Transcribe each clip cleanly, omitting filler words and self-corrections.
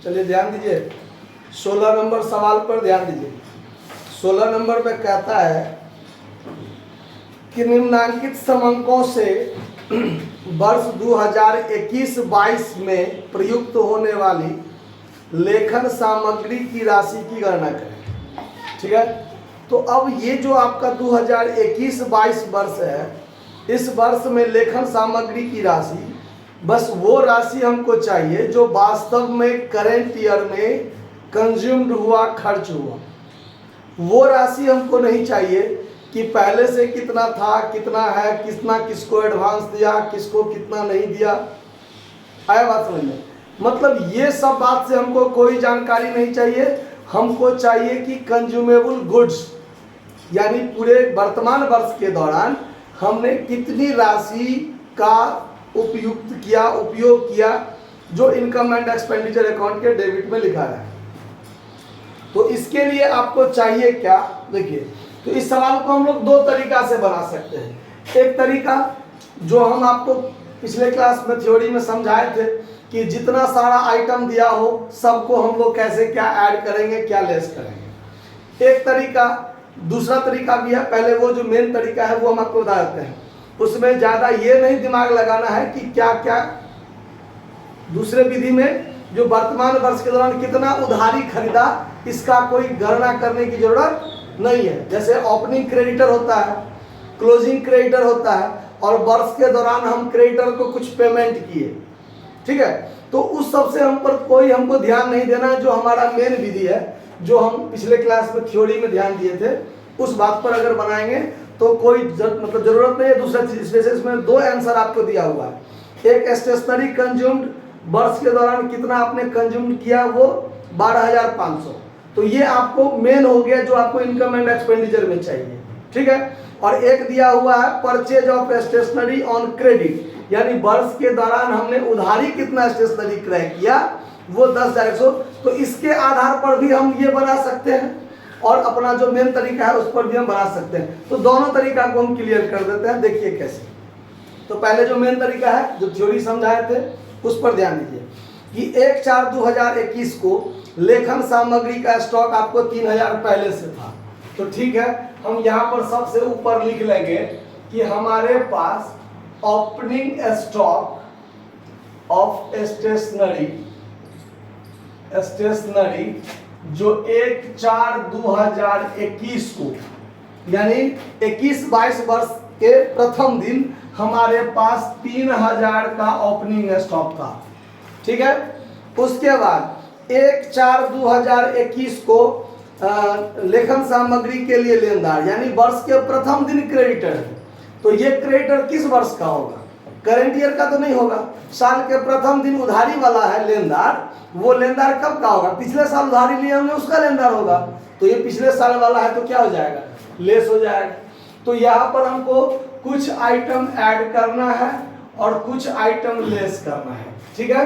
चलिए ध्यान दीजिए, 16 नंबर सवाल पर ध्यान दीजिए। 16 नंबर पे कहता है कि निम्नांकित समंकों से वर्ष 2021-22 में प्रयुक्त होने वाली लेखन सामग्री की राशि की गणना करें। ठीक है, तो अब ये जो आपका 2021-22 वर्ष है, इस वर्ष में लेखन सामग्री की राशि, बस वो राशि हमको चाहिए जो वास्तव में करेंट ईयर में कंज्यूम्ड हुआ, खर्च हुआ। वो राशि हमको नहीं चाहिए कि पहले से कितना था, कितना है, कितना किसको एडवांस दिया, किसको कितना नहीं दिया। आया बात समझ में? मतलब ये सब बात से हमको कोई जानकारी नहीं चाहिए। हमको चाहिए कि कंज्यूमेबल गुड्स यानी पूरे वर्तमान वर्ष के दौरान हमने कितनी राशि का उपयोग किया जो इनकम एंड एक्सपेंडिचर अकाउंट के डेबिट में लिखा है। तो इसके लिए आपको चाहिए क्या, देखिए, तो इस सवाल को हम लोग दो तरीका से बना सकते हैं। एक तरीका जो हम आपको पिछले क्लास में थ्योरी में समझाए थे कि जितना सारा आइटम दिया हो सबको हम लोग कैसे क्या ऐड करेंगे, क्या लेस करेंगे। एक तरीका, दूसरा तरीका भी है। पहले वो जो मेन तरीका है वो हम आपको बता देते हैं। उसमें ज़्यादा ये नहीं दिमाग लगाना है कि क्या क्या दूसरे विधि में जो वर्तमान वर्ष के दौरान कितना उधारी खरीदा, इसका कोई गणना करने की जरूरत नहीं है। जैसे ओपनिंग क्रेडिटर होता है, क्लोजिंग क्रेडिटर होता है, और वर्ष के दौरान हम क्रेडिटर को कुछ पेमेंट किए, ठीक है, तो उस सब से हम पर कोई हमको ध्यान नहीं देना है। जो हमारा मेन विधि है, जो हम पिछले क्लास में थ्योरी में ध्यान दिए थे, उस बात पर अगर बनाएंगे तो कोई मतलब जरूरत नहीं है। दूसरा चीज, इसमें दो आंसर आपको दिया हुआ है। एक स्टेशनरी कंज्यूम्ड वर्ष के दौरान कितना आपने कंज्यूम किया, वो 12,500। तो ये आपको मेन हो गया जो आपको इनकम एंड एक्सपेंडिचर में चाहिए, ठीक है। और एक दिया हुआ है purchase of stationery on credit, यानी वर्ष के दौरान हमने उधारी कितना स्टेशनरी क्रय किया, वो 10,100। तो इसके आधार पर भी हम ये बना सकते हैं और अपना जो मेन तरीका है उस पर भी हम बना सकते हैं। तो दोनों तरीका को हम क्लियर कर देते हैं। देखिए कैसे। तो पहले जो मेन तरीका है, जो थ्योरी समझाए थे, उस पर ध्यान दीजिए कि 1/4/2021 को लेखन सामग्री का स्टॉक आपको 3,000 पहले से था। तो ठीक है, हम यहाँ पर सबसे ऊपर लिख लेंगे कि हमारे पास ओपनिंग स्टॉक ऑफ स्टेशनरी जो 1/4/2021 को यानी 21-22 वर्ष के प्रथम दिन हमारे पास 3,000 का ओपनिंग स्टॉक था, ठीक है। उसके बाद 1/4/2021 को लेखन सामग्री के लिए लेनदार यानी वर्ष के प्रथम दिन क्रेडिटर है। तो ये क्रेडिटर किस वर्ष का होगा, करेंट ईयर का तो नहीं होगा। साल के प्रथम दिन उधारी वाला है लेनदार, वो लेनदार कब का होगा, पिछले साल उधारी लिए हमने उसका लेनदार होगा। तो ये पिछले साल वाला है तो क्या हो जाएगा, लेस हो जाएगा। तो यहाँ पर हमको कुछ आइटम ऐड करना है और कुछ आइटम लेस करना है, ठीक है।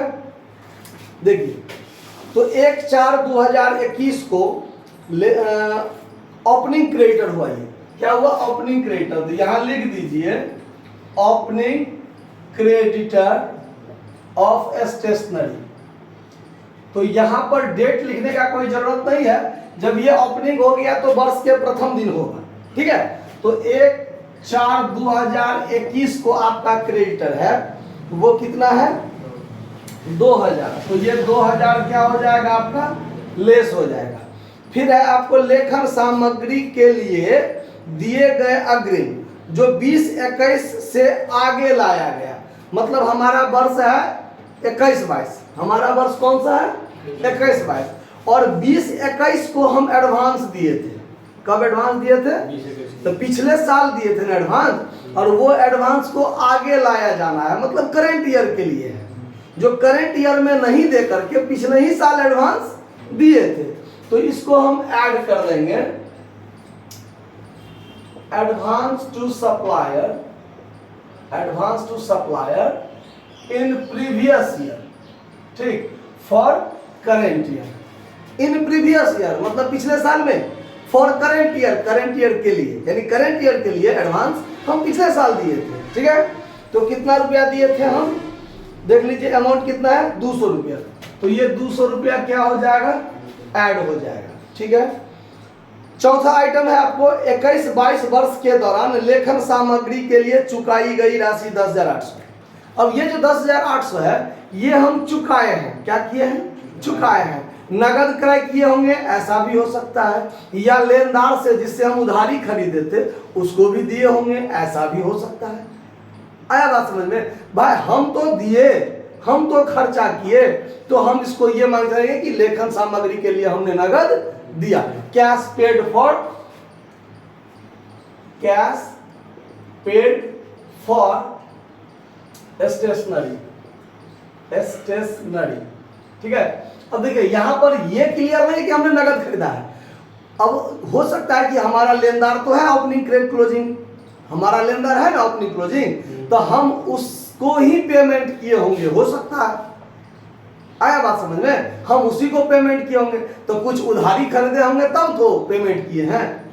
देखिए, तो 1/4/2021 को ओपनिंग क्रेडिटर हुआ। ये क्या हुआ, ओपनिंग क्रेडिटर। तो यहाँ लिख दीजिए ओपनिंग क्रेडिटर ऑफ स्टेशनरी। तो यहाँ पर डेट लिखने का कोई जरूरत नहीं है। जब ये ओपनिंग हो गया तो वर्ष के प्रथम दिन होगा, ठीक है। तो 1/4/2021 को आपका क्रेडिटर है, वो कितना है, 2,000। तो ये 2,000 क्या हो जाएगा, आपका लेस हो जाएगा। फिर है आपको लेखन सामग्री के लिए दिए गए अग्रिम जो 20-21 से आगे लाया गया। मतलब हमारा वर्ष है 21-22, हमारा वर्ष कौन सा है, 21-22, और 20-21 को हम एडवांस दिए थे। कब एडवांस दिए थे, तो पिछले साल दिए थे ना एडवांस, और वो एडवांस को आगे लाया जाना है, मतलब करेंट ईयर के लिए है। जो करेंट ईयर में नहीं दे करके पिछले ही साल एडवांस दिए थे, तो इसको हम ऐड कर देंगे advance to supplier in previous year, ठीक, for current year. In previous year मतलब पिछले साल में, फॉर करेंट ईयर के लिए, यानी करेंट ईयर के लिए एडवांस हम पिछले साल दिए थे, ठीक है। तो कितना रुपया दिए थे हम, देख लीजिए अमाउंट कितना है, 200 रुपया। तो ये 200 रुपया क्या हो जाएगा, ऐड हो जाएगा। ठीक है। चौथा आइटम है आपको 21-22 वर्ष के दौरान लेखन सामग्री के लिए चुकाई गई राशि 10,800। अब ये जो 10,800 है ये हम चुकाए हैं, क्या किए हैं, चुकाए हैं। नगद क्रय किए होंगे, ऐसा भी हो सकता है, या लेनदार से जिससे हम उधारी खरीदे थे उसको भी दिए होंगे, ऐसा भी हो सकता है। आया बात समझ में? भाई हम तो दिए, हम तो खर्चा किए, तो हम इसको ये मान जाएंगे कि लेखन सामग्री के लिए हमने नगद दिया। Cash paid for, cash paid for stationery, stationery. ठीक है। अब देखिए यहां पर ये क्लियर नहीं कि हमने नगद खरीदा है। अब हो सकता है कि हमारा लेनदार तो है ओपनिंग क्रेडिट क्लोजिंग, हमारा लेनदार है ना ओपनिंग क्लोजिंग, तो हम उसको ही पेमेंट किए होंगे, हो सकता है। आया बात समझ में? हम उसी को पेमेंट किए होंगे, तो कुछ उधारी खरीदे होंगे तब तो पेमेंट किए हैं,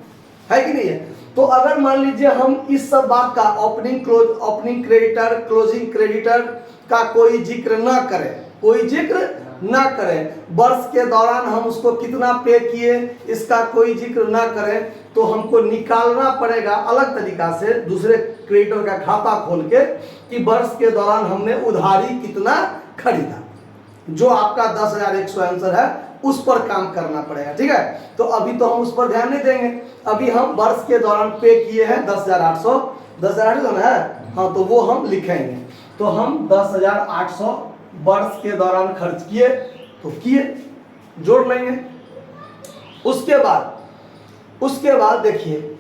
है कि नहीं है? तो अगर मान लीजिए हम इस सब बात का ओपनिंग क्रेडिटर, क्लोजिंग क्रेडिटर का कोई जिक्र ना करें, कोई जिक्र ना करें, वर्ष के दौरान हम उसको कितना पे किए इसका कोई जिक्र ना करें, तो हमको निकालना पड़ेगा अलग तरीका से दूसरे क्रेडिटर का खाता खोल के कि वर्ष के दौरान हमने उधारी कितना खरीदा। जो आपका 10,100 आंसर है उस पर काम करना पड़ेगा। ठीक है। तो अभी तो हम उस पर ध्यान नहीं देंगे, अभी हम वर्ष के दौरान पे किए हैं 10,800, 10,800 है, हाँ, तो वो हम लिखेंगे। तो हम 10,800 वर्ष के दौरान खर्च किए, तो किए, जोड़ लेंगे। उसके बाद देखिए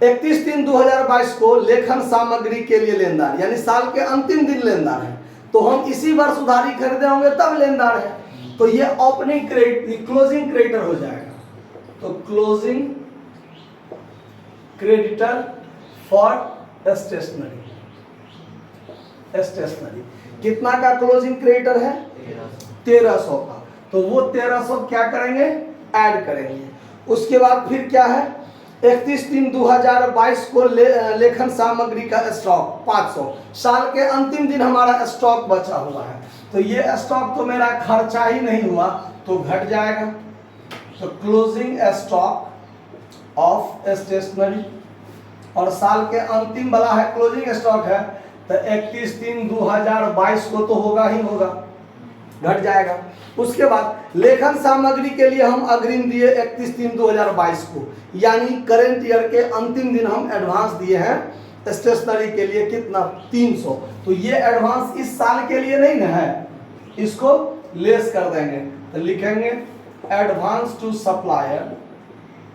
31/3/2022 को लेखन सामग्री के लिए लेनदार, यानी साल के अंतिम दिन लेनदार है, तो हम इसी वर्ष उधारी खरीदे होंगे तब लेनदार है, तो ये ओपनिंग क्रेडिट, क्लोजिंग क्रेडिटर हो जाएगा। तो closing creditor for stationery, stationery कितना का क्लोजिंग क्रेडिटर है, 1300 का, तो वो 1300 क्या करेंगे, ऐड करेंगे। उसके बाद फिर क्या है, 31/3/2022 को लेखन सामग्री का स्टॉक 500, साल के अंतिम दिन हमारा स्टॉक बचा हुआ है, तो ये स्टॉक तो मेरा खर्चा ही नहीं हुआ तो घट जाएगा। तो क्लोजिंग स्टॉक ऑफ स्टेशनरी, और साल के अंतिम वाला है क्लोजिंग स्टॉक है, तो 31/3/2022 को तो होगा ही होगा, घट जाएगा। उसके बाद लेखन सामग्री के लिए हम अग्रिम दिए 31/3/2022 को, यानी करेंट ईयर के अंतिम दिन हम एडवांस दिए हैं स्टेशनरी के लिए, कितना, 300। तो ये एडवांस इस साल के लिए नहीं ना है, इसको लेस कर देंगे, तो लिखेंगे advance to supplier,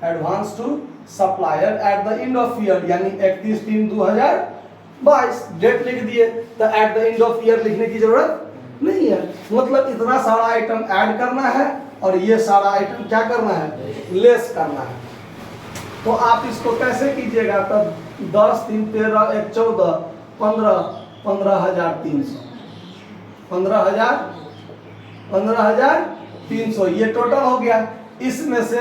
advance to supplier at the end of year, यानी 31/3/2022 डेट लिख दिए, तो at the end of year लिखने की जरूरत नहीं है। मतलब इतना सारा आइटम ऐड करना है और ये सारा आइटम क्या करना है, लेस करना है। तो आप इसको कैसे कीजिएगा, तब 10, 3, 13, 1, 14, 15, 15,300, 15,300 ये टोटल हो गया। इसमें से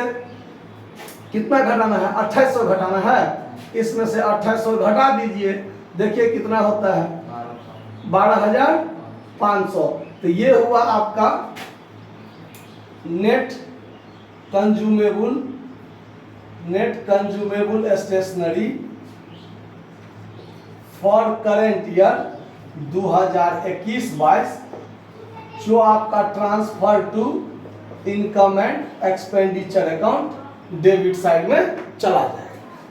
कितना घटाना है, 2800 घटाना है, इसमें से 2800 घटा दीजिए, देखिए कितना होता है, 12,500। तो ये हुआ आपका net consumable stationery for current year 2021-22, जो आपका transfer to income and expenditure account debit side में चला जाएगा।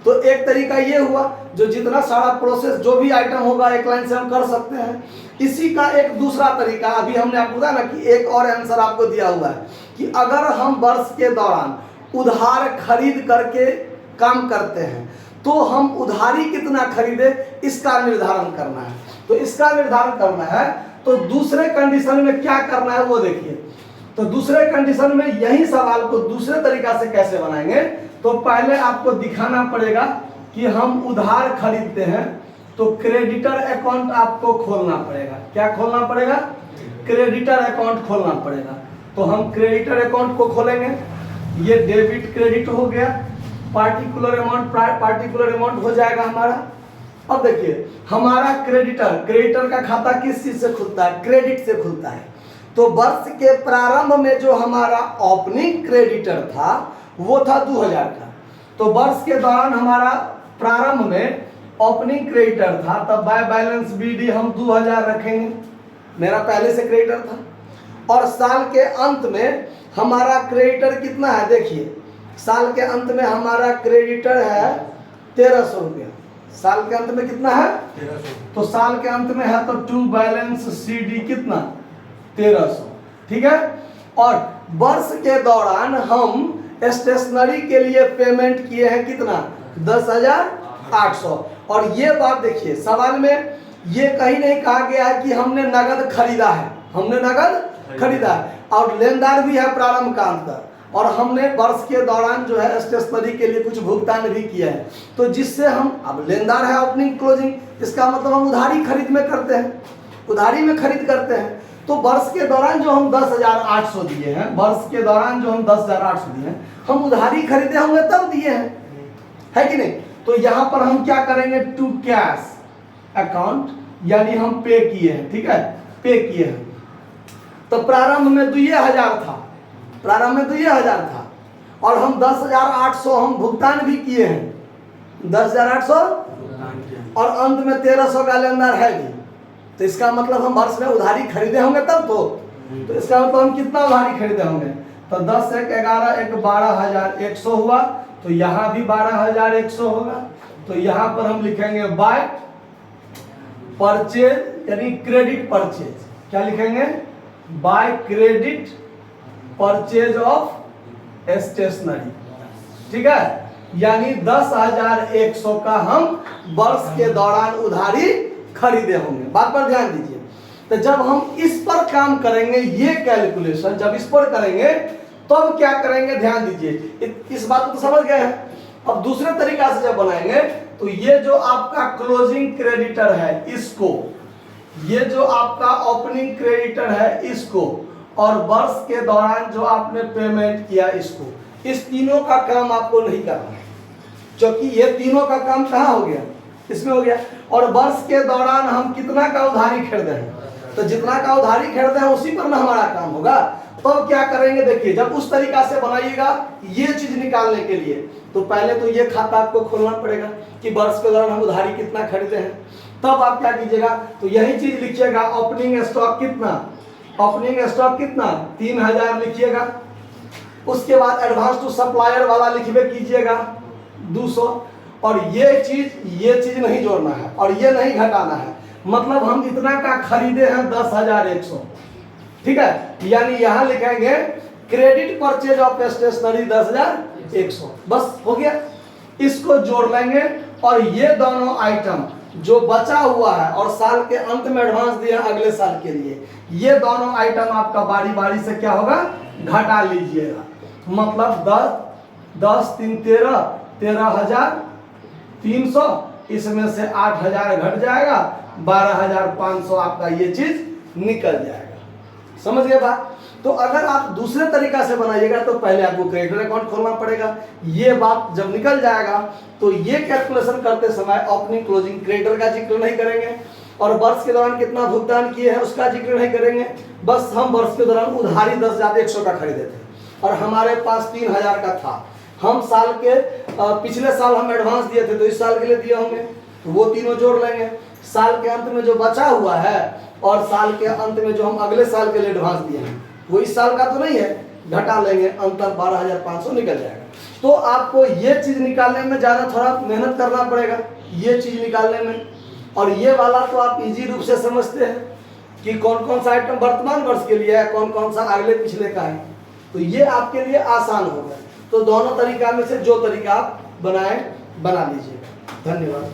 तो एक तरीका ये हुआ, जो जितना सारा प्रोसेस जो भी आइटम होगा एक लाइन से हम कर सकते हैं। इसी का एक दूसरा तरीका, अभी हमने आपको बताया ना कि एक और आंसर आपको दिया हुआ है कि अगर हम वर्ष के दौरान उधार खरीद करके काम करते हैं तो हम उधारी कितना खरीदे इसका निर्धारण करना है। तो इसका निर्धारण करना है तो दूसरे कंडीशन में क्या करना है वो देखिए। तो दूसरे कंडीशन में यही सवाल को दूसरे तरीका से कैसे बनाएंगे, तो पहले आपको दिखाना पड़ेगा कि हम उधार खरीदते हैं, तो क्रेडिटर अकाउंट आपको खोलना पड़ेगा। क्या खोलना पड़ेगा, क्रेडिटर अकाउंट खोलना पड़ेगा। तो हम क्रेडिटर अकाउंट को खोलेंगे, ये डेबिट क्रेडिट हो गया, पार्टिकुलर अमाउंट हो जाएगा हमारा। अब देखिए हमारा क्रेडिटर का खाता किस चीज से खुलता है, क्रेडिट से खुलता है। तो वर्ष के प्रारंभ में जो हमारा ओपनिंग क्रेडिटर था वो था 2000 का। तो वर्ष के दौरान हमारा प्रारंभ में ओपनिंग क्रेडिटर था, तब बाय बैलेंस बीडी हम 2000 रखेंगे, मेरा पहले से क्रेडिटर था। और साल के अंत में हमारा क्रेडिटर कितना है, देखिए साल के अंत में हमारा क्रेडिटर है 1300 रुपया। साल के अंत में कितना है 1300। तो साल के अंत में है तो टू बैलेंस सीडी कितना 1300, ठीक है। और वर्ष के दौरान हम स्टेशनरी के लिए पेमेंट किए हैं कितना 10,800। और ये बात देखिए सवाल में ये कहीं नहीं कहा गया है कि हमने नगद खरीदा है, हमने नगद खरीदा है और लेनदार भी है प्रारंभ का अंत तक, और हमने वर्ष के दौरान जो है स्टेशनरी के लिए कुछ भुगतान भी किया है। तो जिससे हम अब लेनदार है ओपनिंग क्लोजिंग, इसका मतलब हम उधारी खरीद में करते हैं, उधारी में खरीद करते हैं। तो वर्ष के दौरान जो हम 10,800 दिए हैं, वर्ष के दौरान जो हम 10,800 दिए हैं, हम उधारी खरीदे होंगे तब दिए हैं, है कि नहीं। तो यहाँ पर हम क्या करेंगे टू कैश अकाउंट, यानी हम पे किए हैं, ठीक है, पे किए हैं। तो प्रारंभ में 2,000 था, प्रारंभ में 2,000 था और हम 10,800 हम भुगतान भी किए हैं, 10,800 और अंत में 1,300 का लेनदार है भी। तो इसका मतलब हम वर्ष में उधारी खरीदे होंगे तब तो इसका मतलब हम कितना उधारी खरीदे होंगे, तो 10 एक 11 एक 12,100 हुआ, तो यहाँ भी 12,100 होगा। तो यहाँ पर हम लिखेंगे बाय परचेज यानी क्रेडिट परचेज, क्या लिखेंगे by credit purchase of stationery, ठीक है, यानी 10,100 का हम वर्ष के दौरान उधारी खरीदे होंगे। बात पर ध्यान दीजिए। तो जब हम इस पर काम करेंगे, ये कैलकुलेशन जब इस पर करेंगे तब क्या करेंगे, ध्यान दीजिए, इस बात को तो समझ गए हैं। अब दूसरे तरीका से जब बनाएंगे तो ये जो आपका क्लोजिंग क्रेडिटर है इसको, ये जो आपका ओपनिंग क्रेडिटर है इसको, और वर्ष के दौरान जो आपने पेमेंट किया इसको, इस तीनों का काम आपको नहीं करना है, क्योंकि ये तीनों का काम कहाँ हो गया, इसमें हो गया। और वर्ष के दौरान हम कितना का उधारी खरीदे हैं, तो जितना का उधारी खरीदे हैं उसी पर ना हमारा काम होगा। तो क्या करेंगे, देखिए जब उस तरीका से बनाइएगा ये चीज निकालने के लिए, तो पहले तो ये खाता आपको खोलना पड़ेगा कि वर्ष के दौरान हम उधारी कितना खरीदे हैं। तब आप क्या कीजिएगा, तो यही चीज लिखिएगा, ओपनिंग स्टॉक कितना, ओपनिंग स्टॉक कितना 3,000 लिखिएगा। उसके बाद एडवांस टू सप्लायर वाला लिखबे कीजिएगा 200, और ये चीज नहीं जोड़ना है और ये नहीं घटाना है, मतलब हम इतना का खरीदे हैं 10,100, ठीक है, यानी यहाँ लिखेंगे क्रेडिट परचेज ऑफ स्टेशनरी 10,100, बस हो गया। इसको जोड़ लेंगे और ये दोनों आइटम जो बचा हुआ है और साल के अंत में एडवांस दिया अगले साल के लिए, ये दोनों आइटम आपका बारी बारी से क्या होगा घटा लीजिएगा। मतलब 10 3 13 13,300, इसमें से 8,000 घट जाएगा, 12,500 आपका ये चीज निकल जाएगा। समझ गए बात। तो अगर आप दूसरे तरीका से बनाइएगा तो पहले आपको क्रेडिट अकाउंट खोलना पड़ेगा। ये बात जब निकल जाएगा तो ये कैलकुलेशन करते समय ओपनिंग क्लोजिंग क्रेडिटर का जिक्र नहीं करेंगे और वर्ष के दौरान कितना भुगतान किए हैं उसका जिक्र नहीं करेंगे। बस हम वर्ष के दौरान उधारी 10,100 का खरीदे थे और हमारे पास 3,000 का था। हम साल के पिछले साल हम एडवांस दिए थे तो इस साल के लिए दिए होंगे, तो वो तीनों जोड़ लेंगे। साल के अंत में जो बचा हुआ है और साल के अंत में जो हम अगले साल के लिए एडवांस दिए हैं वो इस साल का तो नहीं है, घटा लेंगे, अंतर 12,500 निकल जाएगा। तो आपको ये चीज निकालने में ज़्यादा थोड़ा मेहनत करना पड़ेगा, ये चीज निकालने में। और ये वाला तो आप इजी रूप से समझते हैं कि कौन कौन सा आइटम वर्तमान वर्ष के लिए है, कौन कौन सा अगले पिछले का है, तो ये आपके लिए आसान होगा। तो दोनों तरीका में से जो तरीका आप बनाएं बना लीजिएगा। धन्यवाद।